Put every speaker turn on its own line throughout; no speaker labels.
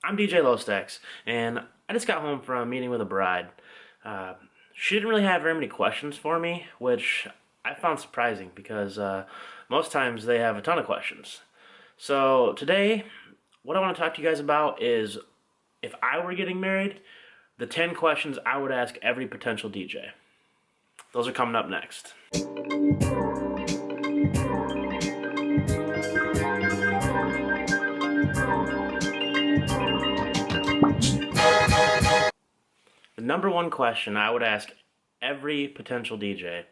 I'm DJ.lostax, and I just got home from a meeting with a bride. She didn't really have very many questions for me, which I found surprising because most times they have a ton of questions. So today, what I want to talk to you guys about is if I were getting married, the 10 questions I would ask every potential DJ. Those are coming up next. The number one question I would ask every potential DJ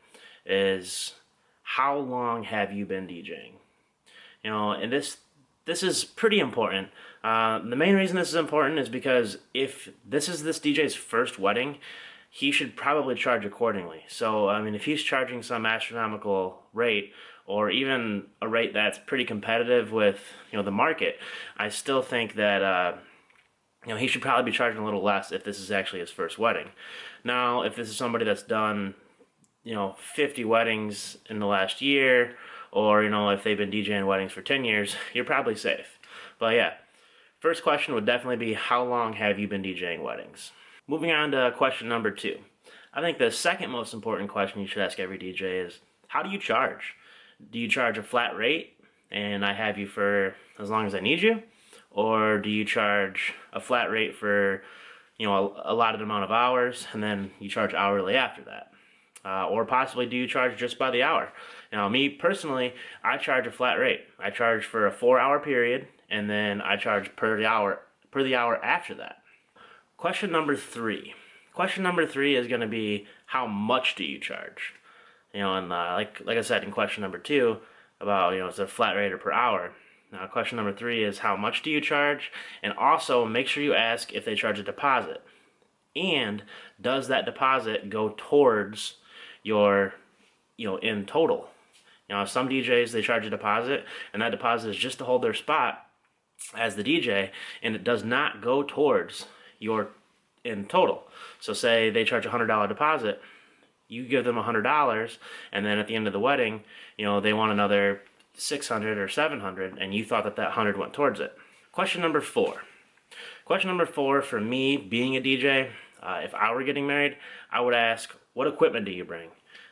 is, how long have you been DJing? You know, and this is pretty important. The main reason this is important is because if this is this DJ's first wedding, he should probably charge accordingly. So, I mean, if he's charging some astronomical rate, or even a rate that's pretty competitive with, you know, the market, I still think that you know, he should probably be charging a little less if this is actually his first wedding. Now, if this is somebody that's done, you know, 50 weddings in the last year, or, you know, if they've been DJing weddings for 10 years, you're probably safe. But yeah, first question would definitely be, how long have you been DJing weddings? Moving on to question number 2. I think the second most important question you should ask every DJ is, how do you charge? Do you charge a flat rate, and I have you for as long as I need you? Or do you charge a flat rate for, you know, a allotted amount of hours, and then you charge hourly after that? Or possibly do you charge just by the hour? Now, me personally, I charge a flat rate. I charge for a 4-hour period, and then I charge per the hour after that. Question number 3. Question number 3 is going to be, how much do you charge? You know, and like I said in question number 2 about, you know, is it a flat rate or per hour? Now, question number 3 is, how much do you charge? And also, make sure you ask if they charge a deposit. And does that deposit go towards your, you know, in total? You know, some DJs, they charge a deposit, and that deposit is just to hold their spot as the DJ, and it does not go towards your in total. So say they charge a $100 deposit, you give them $100, and then at the end of the wedding, you know, they want another $600 or $700, and you thought that that 100 went towards it. Question number 4. Question number 4 for me, being a DJ, if I were getting married, I would ask, what equipment do you bring?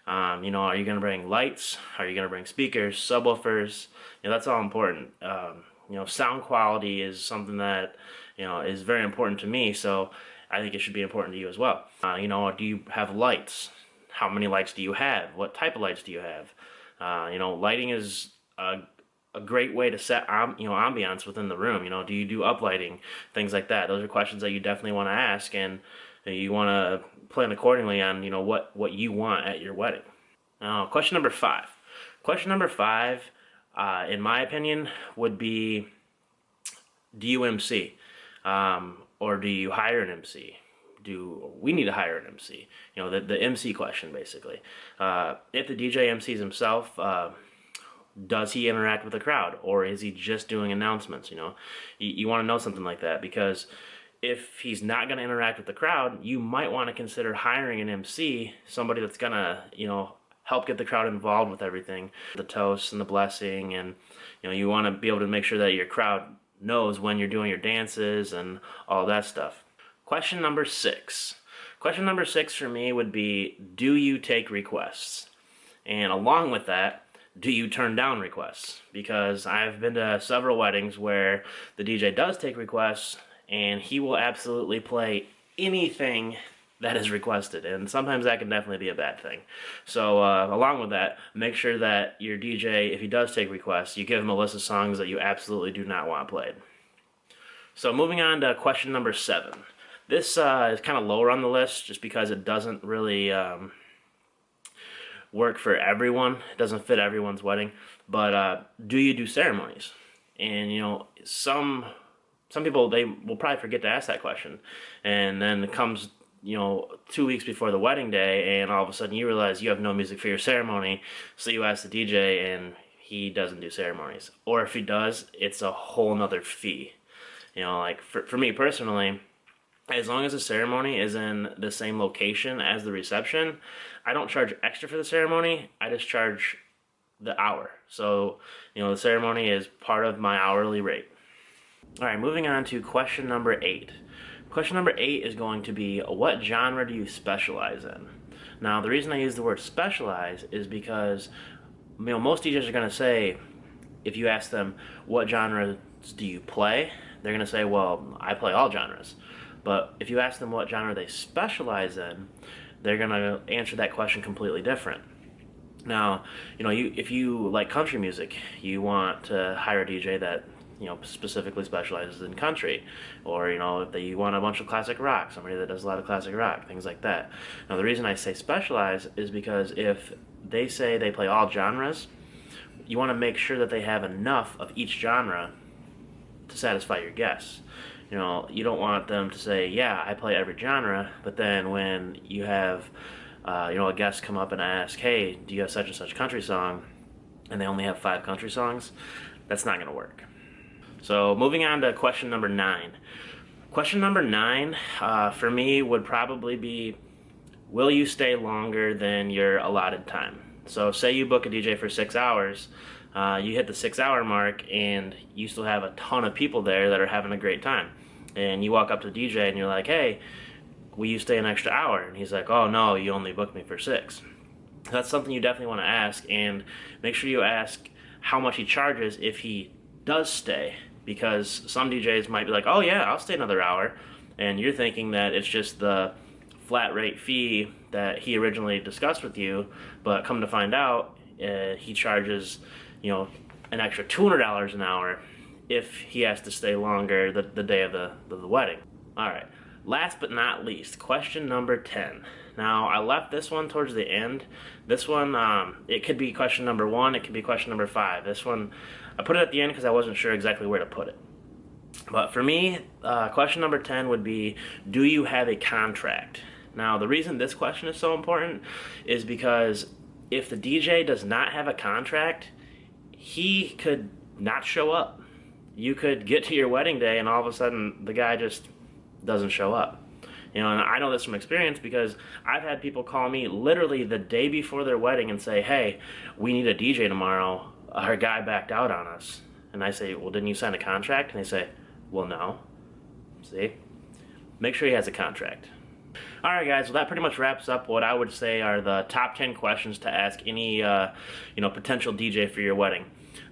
You know, are you going to bring lights? Are you going to bring speakers, subwoofers? You know, that's all important. You know, sound quality is something that, you know, is very important to me, so I think it should be important to you as well. You know, do you have lights? How many lights do you have? What type of lights do you have? You know, lighting is a great way to set you know, ambiance within the room. You know, do you do uplighting, things like that? Those are questions that you definitely want to ask, and you want to plan accordingly on, you know, what you want at your wedding. Now, question number 5. Question number 5, in my opinion, would be, do you MC, or do you hire an MC? Do we need to hire an MC? You know, the MC question, basically. If the DJ MCs himself, does he interact with the crowd, or is he just doing announcements? You know, you want to know something like that, because if he's not going to interact with the crowd, you might want to consider hiring an MC, somebody that's going to, you know, help get the crowd involved with everything, the toasts and the blessing, and, you know, you want to be able to make sure that your crowd knows when you're doing your dances and all that stuff. Question number 6. Question number 6 for me would be, do you take requests? And along with that, do you turn down requests? Because I've been to several weddings where the DJ does take requests, and he will absolutely play anything that is requested, and sometimes that can definitely be a bad thing. So along with that, make sure that your DJ, if he does take requests, you give him a list of songs that you absolutely do not want played. So moving on to question number 7. This is kind of lower on the list just because it doesn't really work for everyone. It doesn't fit everyone's wedding. But do you do ceremonies? And, you know, some people, they will probably forget to ask that question, and then it comes, you know, 2 weeks before the wedding day, and all of a sudden you realize you have no music for your ceremony, so you ask the DJ, and he doesn't do ceremonies. Or if he does, it's a whole nother fee. You know, like for me personally, as long as the ceremony is in the same location as the reception, I don't charge extra for the ceremony. I just charge the hour. So, you know, the ceremony is part of my hourly rate. Alright, moving on to question number 8. Question number 8 is going to be, what genre do you specialize in? Now, the reason I use the word specialize is because most DJs are going to say, if you ask them, what genres do you play? They're going to say, well, I play all genres. But if you ask them what genre they specialize in, they're going to answer that question completely different. Now, if you like country music, you want to hire a DJ that specifically specializes in country, or if you want a bunch of classic rock, somebody that does a lot of classic rock, things like that. Now, the reason I say specialize is because if they say they play all genres, you want to make sure that they have enough of each genre to satisfy your guests. You don't want them to say, yeah, I play every genre, but then when you have a guest come up and ask, hey, do you have such and such country song, and they only have 5 country songs, that's not going to work. So moving on to question number 9. Question number 9 for me would probably be, will you stay longer than your allotted time? So say you book a DJ for 6 hours, you hit the 6-hour mark and you still have a ton of people there that are having a great time. And you walk up to the DJ and you're like, hey, will you stay an extra hour? And he's like, oh no, you only booked me for 6. That's something you definitely want to ask, and make sure you ask how much he charges if he does stay, because some DJs might be like, oh yeah, I'll stay another hour, and you're thinking that it's just the flat rate fee that he originally discussed with you, but come to find out, he charges, an extra $200 an hour if he has to stay longer the day of the wedding. Alright, last but not least, question number 10. Now, I left this one towards the end. This one, it could be question number 1, it could be question number 5. This one, I put it at the end because I wasn't sure exactly where to put it. But for me, question number 10 would be, do you have a contract? Now, the reason this question is so important is because if the DJ does not have a contract, he could not show up. You could get to your wedding day and all of a sudden the guy just doesn't show up. And I know this from experience because I've had people call me literally the day before their wedding and say, hey, we need a DJ tomorrow. Our guy backed out on us. And I say, well, didn't you sign a contract? And they say, well, no. See? Make sure he has a contract. Alright guys, well that pretty much wraps up what I would say are the top 10 questions to ask any potential DJ for your wedding.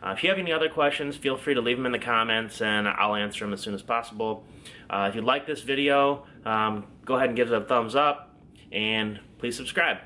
If you have any other questions, feel free to leave them in the comments and I'll answer them as soon as possible. If you like this video, go ahead and give it a thumbs up and please subscribe.